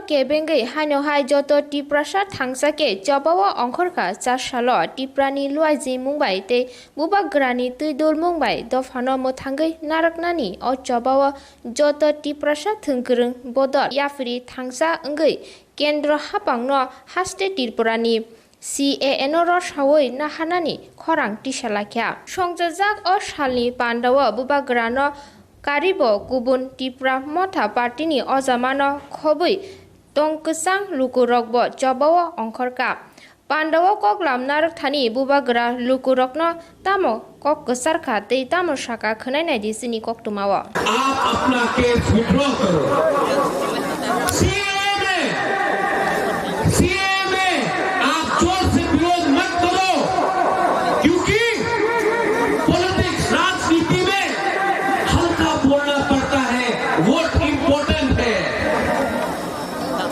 के बेंगे हानो हाय जोतो टिप्रासा थांसा के जबावा अंखर का चाशालो टिप्रानी लुआइजी मुंबाई ते बुबा ग्रानी तुइदुल मुंबाई दफानो मोथांगै नारकनानी ओ जबावा जोतो टिप्रासा थंगरं बदल याफरी थांसा अंगै केंद्र हापांगनो हास्ते त्रिपुरानी CAN सावै नाहानानि खरां टिसालाख्या संजाजाक ओ सालनि पान्डाव बुबाग्रानो कारिबो गुबुन टिप्रा मथा पार्टीनि अजामानो खबै टंकसां लुकुरकबो जबाव अंखरका पान्डाव कगलाम नारकथानि बुबाग्रा लुकुरकनो तामो कक कसरखा तै तामो शाका खनायनाय दिसिनि कक्तुमाव आप अपना केस विड्रॉ करो सीए में आप जोर से विरोध मत करो क्योंकि पॉलिटिक्स राजनीति में हल्का बोलना पड़ता है वोट इम्पोर्टेंट है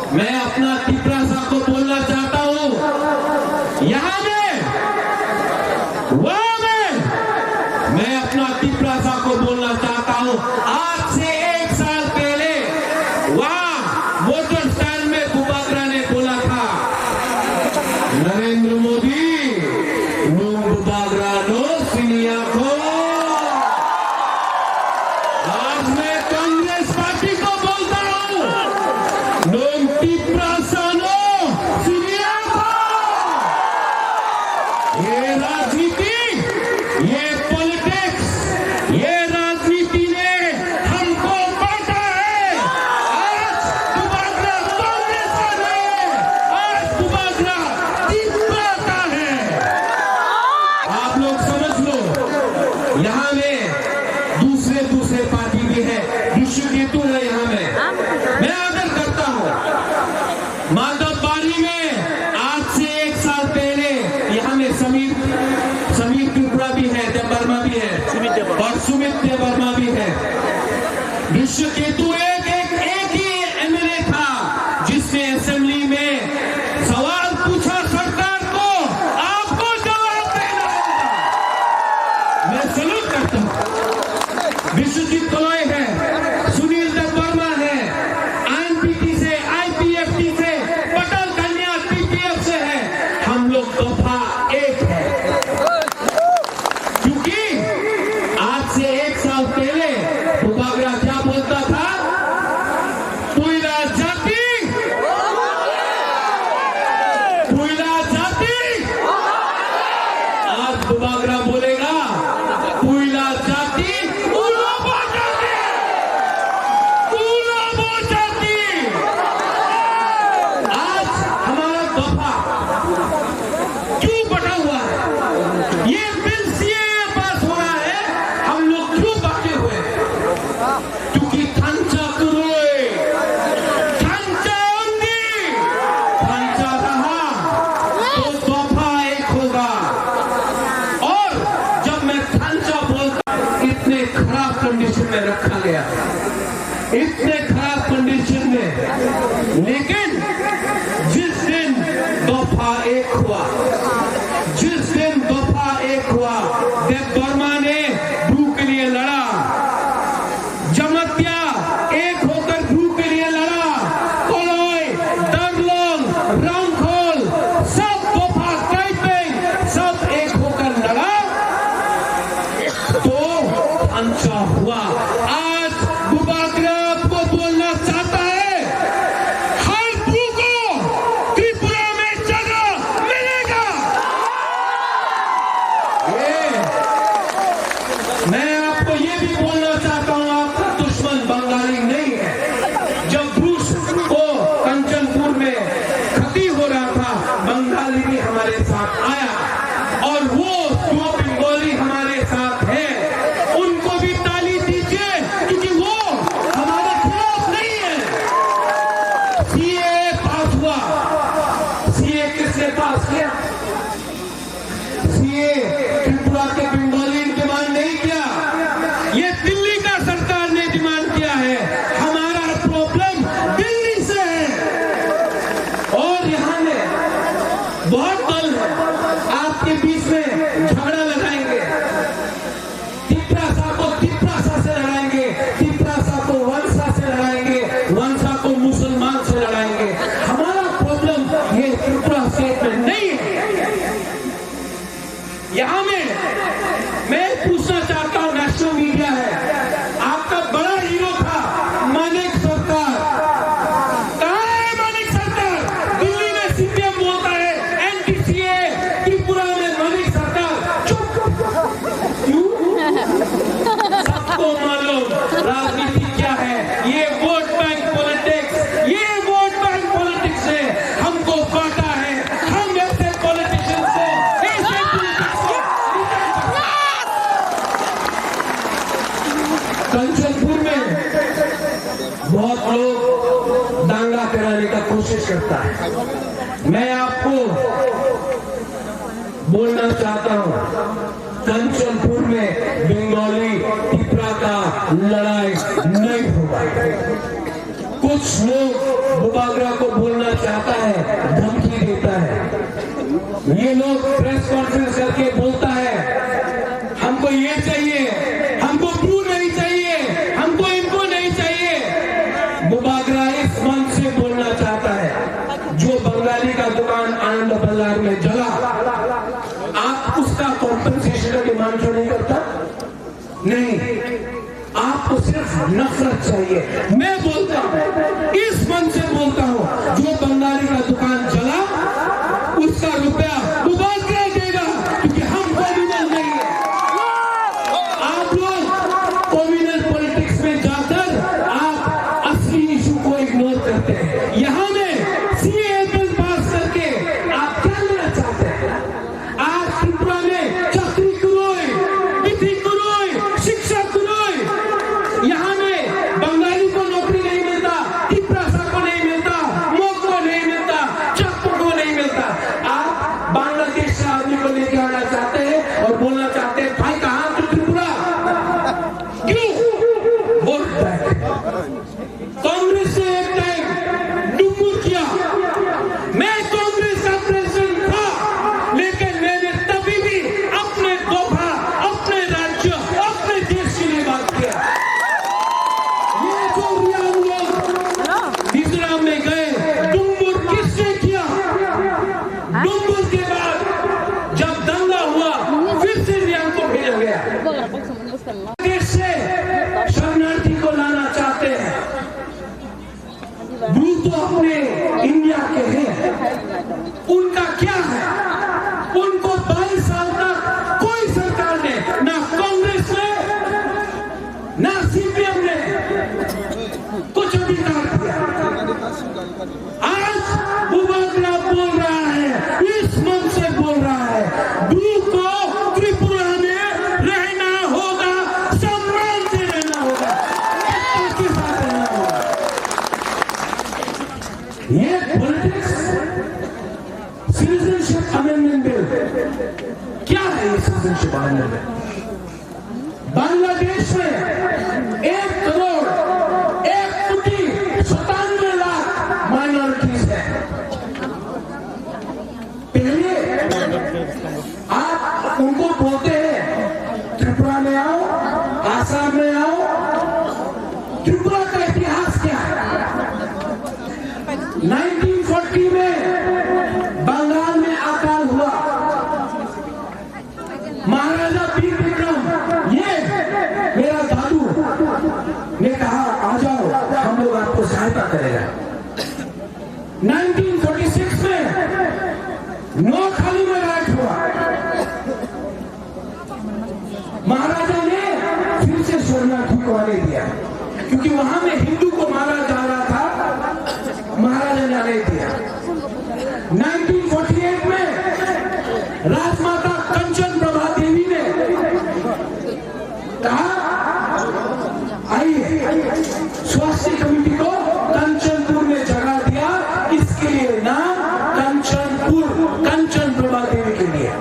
मैं अपना टिप्रा साहब को बोलना चाहता हूं यहां में वहां में मैं अपना टिप्रा साहब को बोलना चाहता हूं आज से 1 साल पहले वहां वोटर स्टैंड में बुबाग्रा ने बोला था नरेंद्र मोदी नो बुबाग्रा नो सिनिया को आज मैं कांग्रेस पार्टी को बोलता हूं नो टिप्रा सानो सिनिया को ये राजनीति ये पॉलिटिक्स ये राजनीति ने हमको बांटा है आज बुबाग्रा कांग्रेस का है आज बुबाग्रा टिप्रा का है आप लोग समझ लो यहाँ में दूसरे पार्टी भी है विश्वकेतु है यहाँ में मैं आदर करता हूँ माधवबाड़ी में आज से 1 साल पहले यहाँ में समीर त्रिपुरा भी है देव वर्मा भी है और सुमित देव वर्मा भी है विश्वकेतु एक ही एमएलए था जिसने असेंबली में सवाल पूछा सरकार को आपको जवाब देना होगा मैं सैल्यूट करता हूं विश्वजीत कलोई है सुनील देव वर्मा है आईएनपीटी से आईपीएफटी से पटल कन्या पीपीएफ से है हम लोग दफा 1 है क्योंकि आज से 1 साल पहले बुबाग्रा क्या बोलता था कोयला जाति आज बुबाग्रा बोलेगा कोयला जाति आज हमारा दफा क्यों बटा हुआ है ये बिल सीए पास हो रहा है हम लोग क्यों बांटे हुए क्योंकि थंचा कुरोए थंचा उंगी थंचा रहा तो दफा 1 होगा और जब मैं थंचा बोलता इतने खराब कंडीशन में रखा गया इतने खराब कंडीशन में लेकिन जिस दिन दफा 1 हुआ जिस दिन दफा 1 हुआ देव वर्मा ने भू के लिए लड़ा जमतिया एक होकर भू के लिए लड़ा कोलोई दरलोंग रामखोल सब दफा टाइपिंग सब एक होकर लड़ा तो अंचा हुआ आज बुबाग्रा आपको बोलना चाहता है हर भू को त्रिपुरा में जगह मिलेगा मैं आपको ये भी बोलना चाहता हूं आपका दुश्मन बंगाली नहीं है जब ब्रूस को कंचनपुर में क्षति हो रहा था बंगाली भी हमारे साथ आया और वो जो बंगाली हमारे साथ है उनको भी ताली दीजिए क्योंकि वो हमारे खिलाफ नहीं है सीए पास हुआ सीए किसने पास किया सीए त्रिपुरा के बंगाली डिमांड नहीं किया ये दिल्ली का सरकार ने डिमांड किया है हमारा प्रॉब्लम दिल्ली से है और यहाँ में बहुत दल है आपके बीच में झगड़ा लगाएंगे टिप्रा साहब को टिप्रा सा से लड़ाएंगे टिप्रा साहब को वंशा से लड़ाएंगे वंशा को मुसलमान से लड़ाएंगे यहाँ में मैं पूछना चाहता हूँ, नेशनल मीडिया है, आपका बड़ा हीरो था मानिक सरकार, कहाँ है मानिक सरकार? दिल्ली में सीपीएम बोलता है एनटीसीए, त्रिपुरा में मानिक सरकार चुप क्यों? सबको मालूम राजनीति क्या है, ये वोट बैंक पॉलिटिक्स, ये वोट बैंक पॉलिटिक्स से हमको बांटा है। हम ऐसे पॉलिटिशियन को ऐसे कंचनपुर में बहुत लोग दांगा कराने का कोशिश करता है। मैं आपको बोलना चाहता हूं, कंचनपुर में बंगाली टिपरा का लड़ाई नहीं होगा। कुछ लोग बुबागरा को बोलना चाहता है, धमकी देता है। ये लोग प्रेस कॉन्फ्रेंस करके बोलता है हमको ये चाहिए, हमको क्यों नहीं चाहिए, हमको इनको नहीं चाहिए। बुबागरा इस मन से बोलना चाहता है, जो बंगाली का दुकान आनंद बाजार में जला, आप उसका कॉम्पेंसेशन का डिमांड क्यों नहीं करता? नहीं, आपको सिर्फ नफरत चाहिए। मैं बोलता हूं, इस मन से बोलता हूं, जो बंगाली का दुकान जला उसका रुपया बुबागरा देगा, क्योंकि हम कॉम्युनल नहीं है। आप लोग कॉम्युनल पॉलिटिक्स में जाकर आप असली इशू को इग्नोर करते हैं। यहां में सीए बिल पास करके आप क्या लेना चाहते हैं? आज त्रिपुरा में चाकरी करोए, विधि करोए, शिक्षा करोए, यहाँ में बंगाली को नौकरी नहीं मिलता, त्रिपुरा को नहीं मिलता, मोग को नहीं मिलता, चक्को को नहीं मिलता। आप बांग्लादेश से आदमी को लेके आना चाहते हैं और बोलना चाहते हैं भाई कहां तू त्रिपुरा? क्यों? Vote bank. कांग्रेस ने एक टाइम डुम्बुर किया, मैं कांग्रेस का प्रेसिडेंट था, लेकिन मैंने तभी भी अपने दोभा, अपने राज्य, अपने देश के लिए बात किया। ये जो रियान लोग मिजोरम में गए, डुम्बुर किसने किया? डुम्बुर के बाद जब दंगा हुआ, फिर से रियान को भेजा गया। देश से शरणार्थी को लाना चाहते हैं। ब्लू तो अपने इंडिया के हैं, उनका क्या है? उनको 22 साल तक कोई सरकार ने, ना कांग्रेस ने, ना सीपीएम ने कुछ अधिकार दिया। आज बुबागरा बोल रहा है, इस मन से बोल रहा है, ब्लू को त्रिपुरा में रहना होगा, सम्मान से रहना होगा, एकता के साथ रहना होगा। ये पॉलिटिक्स, सिटीजनशिप अमेंडमेंट बिल क्या है? ये सिटीजनशिप अमेंडमेंट बिल बांग्लादेश में 1,01,97,00,000 माइनॉरिटीज है। पहले आप उनको बोलते हैं त्रिपुरा में आओ, आसाम में आओ। त्रिपुरा का इतिहास क्या है? 1940 में बंगाल में अकाल हुआ, महाराजा वीर विक्रम, ये मेरा दादू ने कहा आ जाओ, हम लोग आपको सहायता करेगा। 1946 में नोखाली में राइट हुआ, महाराजा ने फिर से शरणार्थी को आने दिया, क्योंकि वहां में हिंदू को मारा जा रहा था, महाराजा ने आने दिया। 1948 में राजमाता कंचन प्रभा देवी ने कहा आइए, स्वास्थ्य कमेटी को कंचनपुर में जगह दिया, इसके लिए नाम कंचनपुर, कंचन प्रभा देवी के लिए।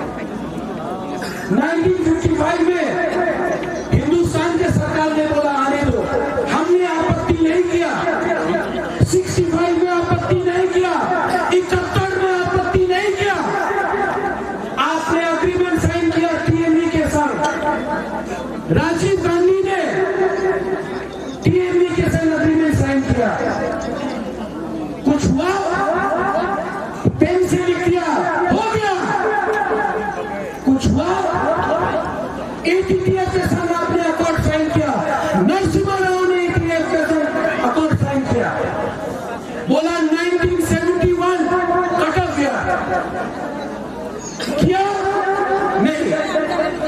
1955 में हिंदुस्तान के सरकार ने बोला आने दो, हमने आपत्ति नहीं किया। 65 में आपत्ति नहीं किया, 71 में आपत्ति नहीं किया। आपने अग्रीमेंट साइन किया टीएमई के साथ, राजीव गांधी ने टीएमई के साथ अग्रीमेंट साइन किया। कुछ हुआ? पेन से लिख दिया, हो गया। कुछ हुआ? ATTF के संग आपने अकॉर्ड साइन किया, नरसिम्हा राव ने ATTF के संग अकॉर्ड साइन किया, बोला 1971 कट ऑफ ईयर किया नहीं।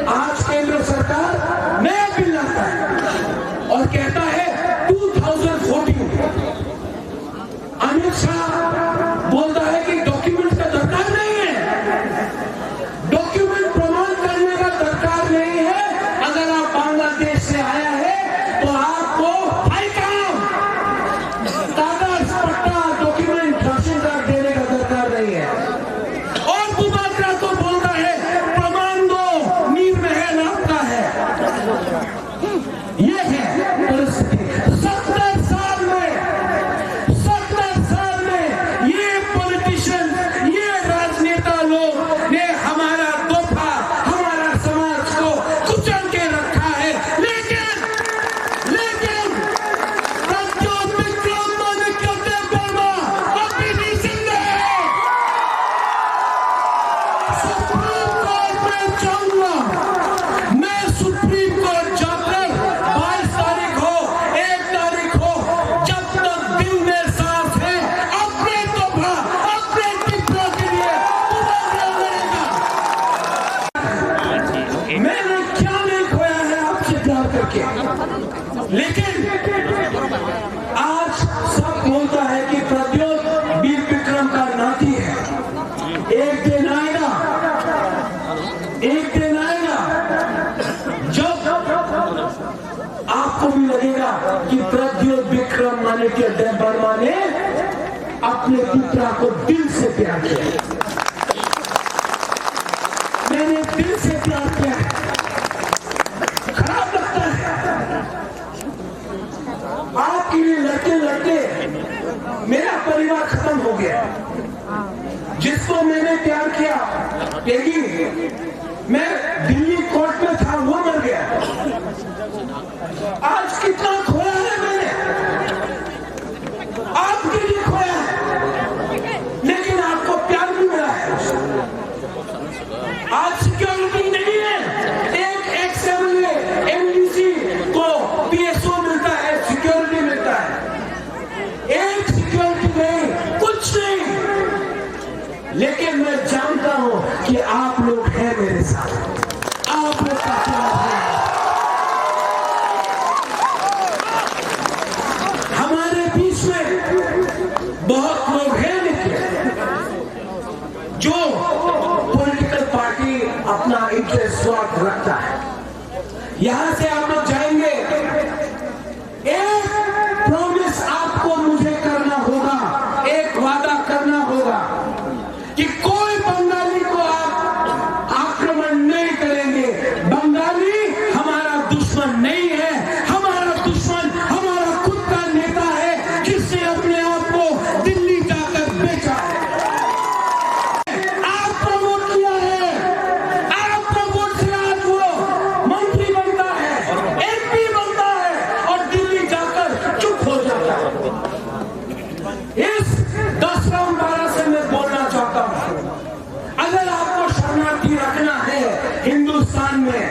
आज केंद्र सरकार नया बिल लाता है और कहता है 2014। अमित शाह बोलता है कि डॉक्यूमेंट का दरकार नहीं है, डॉक्यूमेंट प्रमाण करने का दरकार नहीं है। अगर आप बांग्लादेश से आया है तो आपको भाई काम कागज पट्टा डॉक्यूमेंट राशन कार्ड देने का दरकार नहीं है। और बुबाकरा तो बोलता है प्रमाण दो, नीर महल आपका है। ये है परिस्थिति। 70 साल में ये पॉलिटिशियन, ये राजनेता लोग ने हमारा दोफा, हमारा समाज को कुचल के रखा है। लेकिन प्रज्योत विक्रम माणिक्य वर्मा अभी भी जिंदा है। सुप्रीम कोर्ट में जाऊंगा मैं, सुप्रीम कोर्ट जाकर 22 तारीख हो, 1 तारीख हो, जब तक दिल में सांस है अपने तोहफा, अपने टिप्पा के लिए मुबारक करेगा। मैंने क्या नहीं खोया है आपसे प्यार करके, लेकिन आज सब बोलता है कि प्रज्योत वीर विक्रम का नाती है। एक दिन आएगा जब आपको भी लगेगा कि प्रज्योत विक्रम माणिक्य वर्मा ने अपने पुत्रा को दिल से प्यार किया। मैंने दिल से प्यार किया है। खराब लगता है आपके लिए लड़ते मेरा परिवार खत्म हो गया। जिसको मैंने प्यार किया, मैं दिल्ली कोर्ट में था, वो मर गया। आज कितना खोया है मैंने, आपके लिए खोया है, लेकिन आपको प्यार भी मिला है। आज सिक्योरिटी नहीं है, एक एक्स-एमएलए एमडीसी को पीएसओ मिलता है, सिक्योरिटी मिलता है। एक सिक्योरिटी नहीं, कुछ नहीं। लेकिन मैं जानता हूं कि आप लोग हैं मेरे साथ, आप लोग का प्यार है। हमारे बीच में बहुत लोग हैं लेकिन जो पॉलिटिकल पार्टी अपना इंटरेस्ट स्वार्थ रखता है। यहां से आप लोग जाएंगे, एक प्रॉमिस आपको मुझे करना होगा, एक वादा करना होगा कि कोई बंगाली को आप आक्रमण नहीं करेंगे। बंगाली हमारा दुश्मन नहीं है, हमारा दुश्मन हमारा खुद का नेता है जिसने अपने आप को दिल्ली जाकर बेचा है। आप प्रमोट किया है, आप प्रमोट से आज वो मंत्री बनता है, एमपी बनता है और दिल्ली जाकर चुप हो जाता है। इस 10 राम 12 से मैं बोलना चाहता हूं, अगर आपको शरणार्थी रखना है हिंदुस्तान में,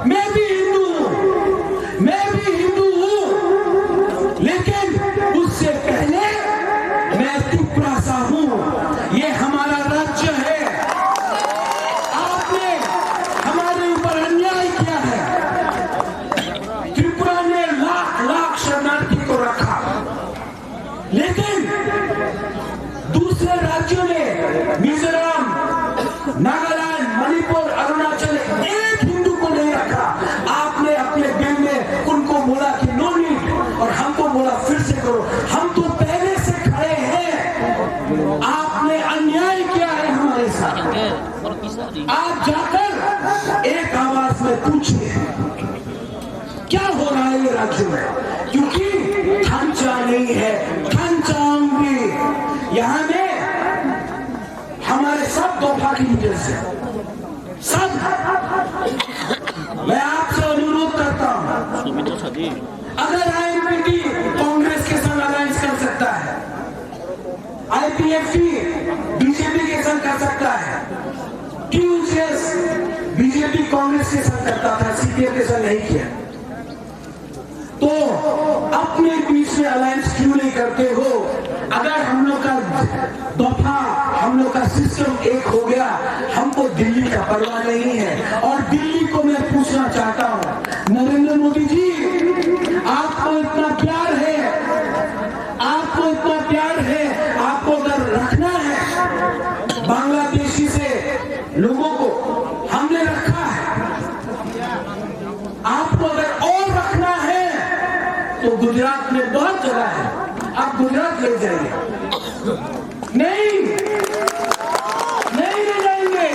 मैं भी हिंदू हूं, लेकिन उससे पहले मैं त्रिपुरा सा हूं। ये हमारा राज्य है। आपने हमारे ऊपर अन्याय किया है। त्रिपुरा ने लाख शरणार्थी को रखा, लेकिन दूसरे राज्यों ने, मिजोरम, नागालैंड, मणिपुर, अरुणाचल, एक हिंदू को नहीं रखा। आपने अपने बिल में उनको बोला कि नो नीड, और हमको बोला फिर से करो। हम तो पहले से खड़े हैं। आपने अन्याय किया है हमारे साथ। आप जाकर एक आवाज में पूछिए क्या हो रहा है ये राज्य में, क्योंकि ढांचा नहीं है, ढांचाऊंगी। यहाँ में हमारे सब दोफा की लीडर्स हैं, सब। मैं आपसे अनुरोध करता हूं, अगर आईएनपीटी कांग्रेस के संग अलायंस कर सकता है, आईपीएफटी बीजेपी के संग कर सकता है, टीयूसीएस बीजेपी भी कांग्रेस के संग करता था, सीपीएम के संग नहीं किया। तो अपने बीच में अलायंस क्यों नहीं करते हो? अगर हम लोग का दफा, हम लोग का सिस्टम एक हो गया, हमको दिल्ली का परवाह नहीं है। और दिल्ली को मैं पूछना चाहता हूं, नरेंद्र मोदी जी, आपको इतना प्यार है, आपको इतना प्यार है, आपको अगर रखना है बांग्लादेशी से लोगों को, हमने रखा है, आपको अगर और रखना है तो गुजरात में बहुत जगह है, आप गुजरात ले जाइए। नहीं ले जाएंगे।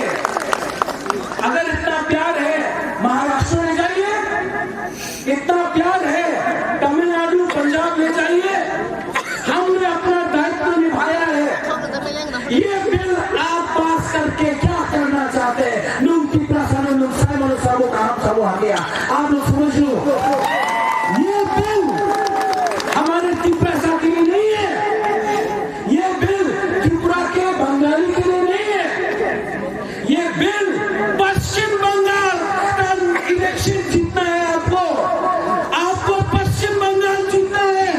अगर इतना प्यार है महाराष्ट्र ले जाइए, इतना प्यार है तमिलनाडु पंजाब ले जाइए। हमने अपना दायित्व निभाया है। ये बिल आप पास करके क्या करना चाहते हैं? लोग कितना सालों काम सब आ गया, आप लोग समझ लो। ये बिल हमारे त्रिपुरा के लिए नहीं है, ये बिल त्रिपुरा के बंगाली के लिए नहीं है, ये बिल पश्चिम बंगाल का इलेक्शन जीतना है। आपको पश्चिम बंगाल जीतना है,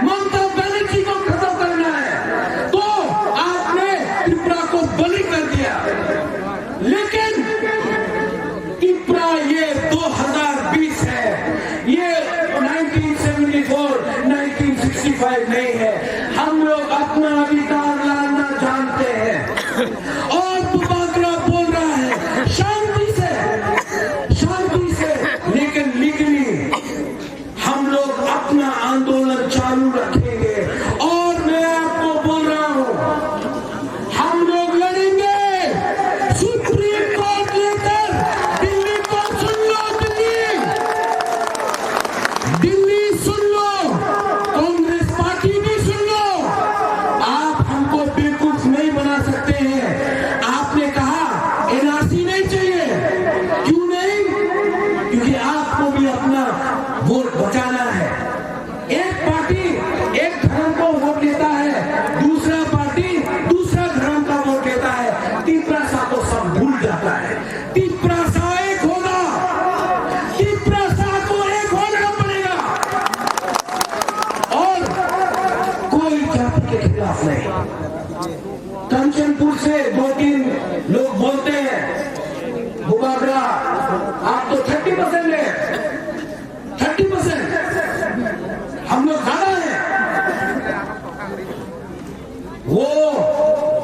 ममता बनर्जी को खत्म करना है। तो आपने त्रिपुरा को बलि कर दिया। लेकिन त्रिपुरा ये 2020 है, ये 1974, 1965 नहीं है। हम लोग अपना अधिकार लड़ना जानते हैं। और बुबागरा बोल रहा है शांति से, लेकिन लीगली हम लोग अपना आंदोलन चालू रखेंगे। और मैं आपको बोल रहा हूं, हम लोग लड़ेंगे सुप्रीम कोर्ट लेकर। दिल्ली को सुन लो, दिल्ली सुन लो, कांग्रेस पार्टी भी सुन लो। आप हमको बेवकूफ नहीं बना सकते हैं। आपने कहा एनआरसी नहीं चाहिए, क्यों नहीं? क्योंकि आपको भी अपना वोट बचाना है। एक पार्टी एक धर्म को वोट देता है, दूसरा पार्टी दूसरा धर्म का वोट देता है। त्रिपुरा को सब भूल जाता है। त्रिपुरा एक होगा, त्रिपुरा को एक होना पड़ेगा। और कोई जाति के खिलाफ नहीं। कंचनपुर से 2-3 लोग बोलते हैं बुबागरा आप तो 30% है, 30%, हम लोग ज्यादा हैं। वो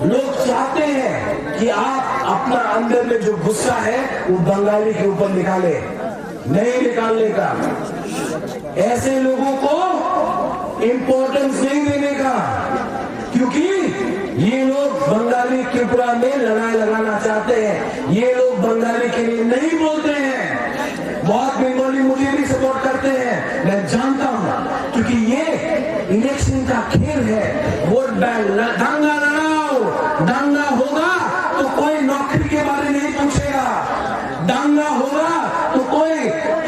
लोग चाहते हैं कि आप अपना अंदर में जो गुस्सा है वो बंगाली के ऊपर निकाले, नहीं निकालने का। ऐसे लोगों को इंपॉर्टेंस नहीं देने का, क्योंकि ये लोग बंगाली त्रिपुरा में लड़ाई लगाना चाहते हैं। ये लोग बंगाली के लिए नहीं बोलते हैं। बहुत बंगाली मुझे भी सपोर्ट करते हैं, मैं जानता हूं, क्योंकि ये इलेक्शन का खेल है। वोट बैंक दंगा लड़ाओ, दंगा होगा तो कोई नौकरी के बारे नहीं पूछेगा, दंगा होगा तो कोई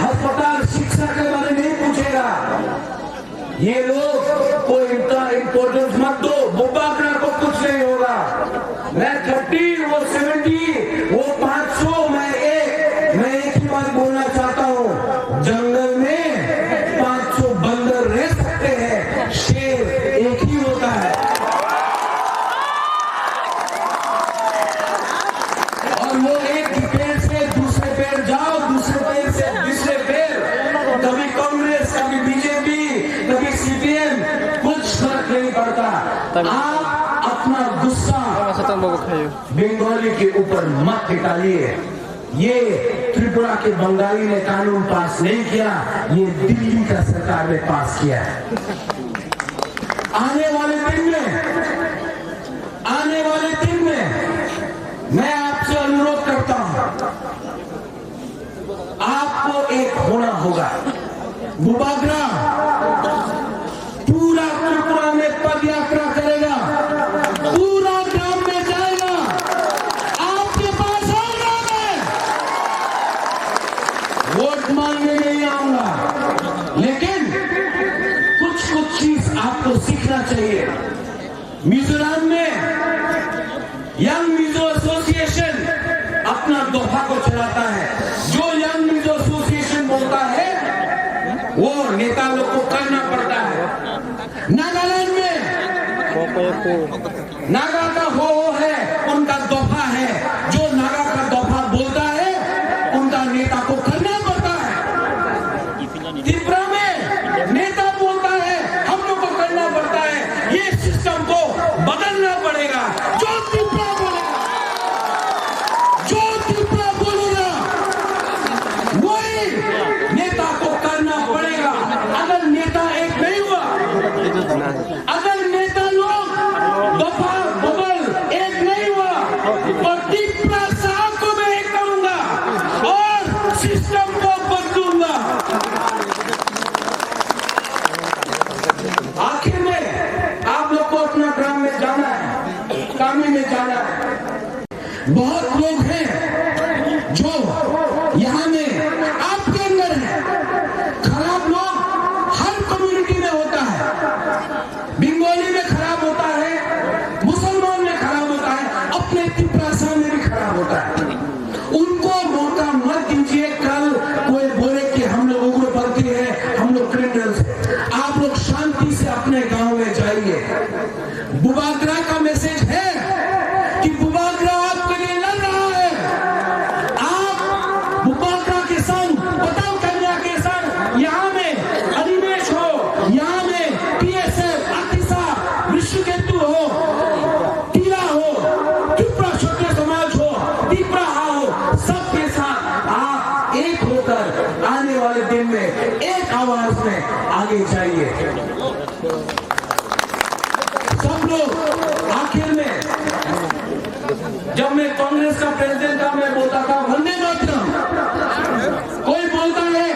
अस्पताल शिक्षा के बारे नहीं पूछेगा। ये लोग को इतना इंपॉर्टेंस मत दो। बुबागरा को कुछ नहीं होगा। मैं 30, वो 70, वो 500, मैं एक ही बात बोलना चाहता हूँ, जंगल में 500 बंदर रह सकते हैं, शेर एक ही होता है। और वो एक पेड़ से दूसरे पेड़ जाओ, दूसरे पेड़ से तीसरे पेड़, कभी कांग्रेस, कभी बीजेपी, कभी सीपीएम, कुछ फर्क नहीं पड़ता। आप अपना गुस्सा बंगाली के ऊपर मत निकालिए। ये त्रिपुरा के बंगाली ने कानून पास नहीं किया, ये दिल्ली का सरकार ने पास किया है। आने वाले दिन में मैं आपसे अनुरोध करता हूं, आपको एक होना होगा। बुबागरा पूरा त्रिपुरा में पद यात्रा करेगा, पूरा ग्राम में जाएगा, आपके पास आऊंगा मैं, वोट मांगने नहीं आऊंगा। लेकिन कुछ चीज आपको सीखना चाहिए। मिजोरम में यंग मिजो एसोसिएशन अपना दोफा को चलाता है। लोग को करना पड़ता है। नागालैंड में नागा का हो है, उनका दोफा है, जो नागा का दोफा बोलता है उनका नेता को करना पड़ता है। त्रिपुरा में नेता बोलता है, हम लोग को करना पड़ता है। ये सिस्टम को बदलना पड़ेगा। जो त्रिपुरा बोलेगा वही नेता को करना पड़ेगा। अगर नेता एक नहीं हुआ, अगर नेता लोग दफा बदल एक नहीं हुआ, तो त्रिपुरा साहब को मैं एक करूंगा और सिस्टम को बदलूंगा। आखिर में आप लोग को अपना ग्राम में जाना है, कामी में जाना है। बहुत लोग हैं जो यहाँ में आपके अंदर है। खराब लोग हर कम्युनिटी में होता है। बंगाली में खराब होता है, मुसलमान में खराब होता है, अपने त्रिपुरा में भी खराब होता है। उनको मौका मत दीजिए। कल कोई बोले कि हम लोग उग्रपंथी है, हम लोग क्रिमिनल्स हैं। आप लोग शांति से अपने गांव में जाइए। बुबागरा का मैसेज है कि बुबागरा आपके लिए लड़ रहा है। आप बुबागरा के संग, पतंग कन्या के संग यहाँ में अधिवेश हो, यहाँ में PSF, अतिसा, विश्वकेतु हो, टीला हो, त्रिपुरा क्षत्रिय समाज हो, त्रिपुरा हो, सबके साथ आप एक होकर आने वाले दिन में एक आवाज में आगे जाइए। सब लोग आखिर में, जब मैं कांग्रेस का प्रेसिडेंट था, मैं बोलता था वंदे मातरम, कोई बोलता है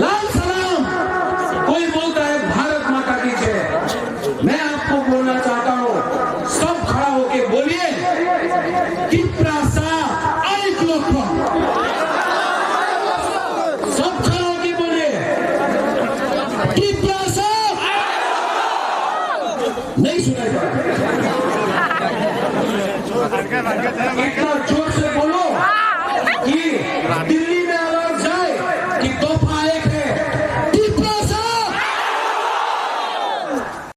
लाल सलाम, कोई बोलता है भारत माता की जय। मैं आपको बोलना चाहता हूं, सब खड़ा होके बोलिए त्रिपुरा सा एक लोग, सब खड़ा होके बोलिए त्रिपुरा सा। नहीं सुना